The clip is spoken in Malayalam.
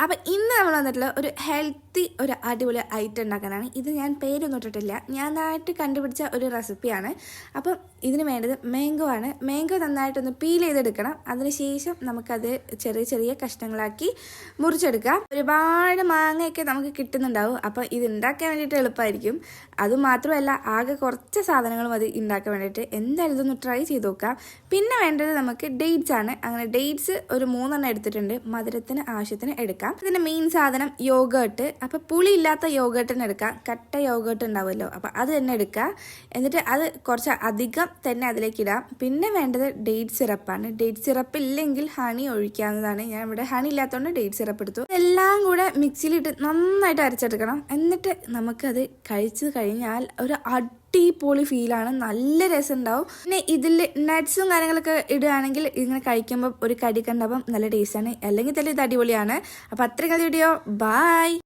അപ്പോൾ ഇന്ന് നമ്മൾ വന്നിട്ടുള്ള ഒരു ഹെൽത്തി ഒരു അടിപൊളി ഐറ്റം ഉണ്ടാക്കാനാണ്. ഇത് ഞാൻ പേരൊന്നും ഇട്ടിട്ടില്ല, ഞാനായിട്ട് കണ്ടുപിടിച്ച ഒരു റെസിപ്പിയാണ്. അപ്പം ഇതിന് വേണ്ടത് മാംഗോ ആണ്. മാംഗോ നന്നായിട്ടൊന്ന് പീൽ ചെയ്തെടുക്കണം. അതിനുശേഷം നമുക്കത് ചെറിയ ചെറിയ കഷ്ണങ്ങളാക്കി മുറിച്ചെടുക്കാം. ഒരുപാട് മാങ്ങയൊക്കെ നമുക്ക് കിട്ടുന്നുണ്ടാവും. അപ്പോൾ ഇത് ഉണ്ടാക്കാൻ വേണ്ടിയിട്ട് എളുപ്പമായിരിക്കും. അതുമാത്രമല്ല, ആകെ കുറച്ച് സാധനങ്ങൾ മതി ഉണ്ടാക്കാൻ വേണ്ടിയിട്ട്. എന്തായാലും ഇതൊന്ന് ട്രൈ ചെയ്ത് നോക്കാം. പിന്നെ വേണ്ടത് നമുക്ക് ഡേറ്റ്സ് ആണ്. അങ്ങനെ ഡേറ്റ്സ് ഒരു 3 എടുത്തിട്ടുണ്ട്. മധുരത്തിന് ആവശ്യത്തിന് എടുക്കാം. ഇതിന്റെ മെയിൻ സാധനം യോഗേർട്ട്. അപ്പോൾ പുളി ഇല്ലാത്ത യോഗേർട്ടിന് എടുക്കാം. കട്ട യോഗേർട്ട് ഉണ്ടാവുമല്ലോ, അപ്പോൾ അത് തന്നെ എടുക്കുക. എന്നിട്ട് അത് കുറച്ച് അധികം തന്നെ അതിലേക്ക് ഇടാം. പിന്നെ വേണ്ടത് ഡേറ്റ് സിറപ്പാണ്. ഡേറ്റ് സിറപ്പ് ഇല്ലെങ്കിൽ ഹണി ഒഴിക്കാവുന്നതാണ്. ഞാൻ ഇവിടെ ഹണി ഇല്ലാത്തതുകൊണ്ട് ഡേറ്റ് സിറപ്പ് എടുത്തു. എല്ലാം കൂടെ മിക്സിയിലിട്ട് നന്നായിട്ട് അരച്ചെടുക്കണം. എന്നിട്ട് നമുക്കത് കഴിച്ചു കഴിഞ്ഞാൽ ഒരു അടിപൊളി ഫീലാണ്. നല്ല രസം ഉണ്ടാവും. പിന്നെ ഇതിൽ നട്ട്സും കാര്യങ്ങളൊക്കെ ഇടുകയാണെങ്കിൽ ഇങ്ങനെ കഴിക്കുമ്പോൾ ഒരു കടി കണ്ടപ്പം നല്ല ടേസ്റ്റാണ്. അല്ലെങ്കിൽ തന്നെ ഇത് അടിപൊളിയാണ്. അപ്പോൾ അത്രയും വീഡിയോ. ബൈ.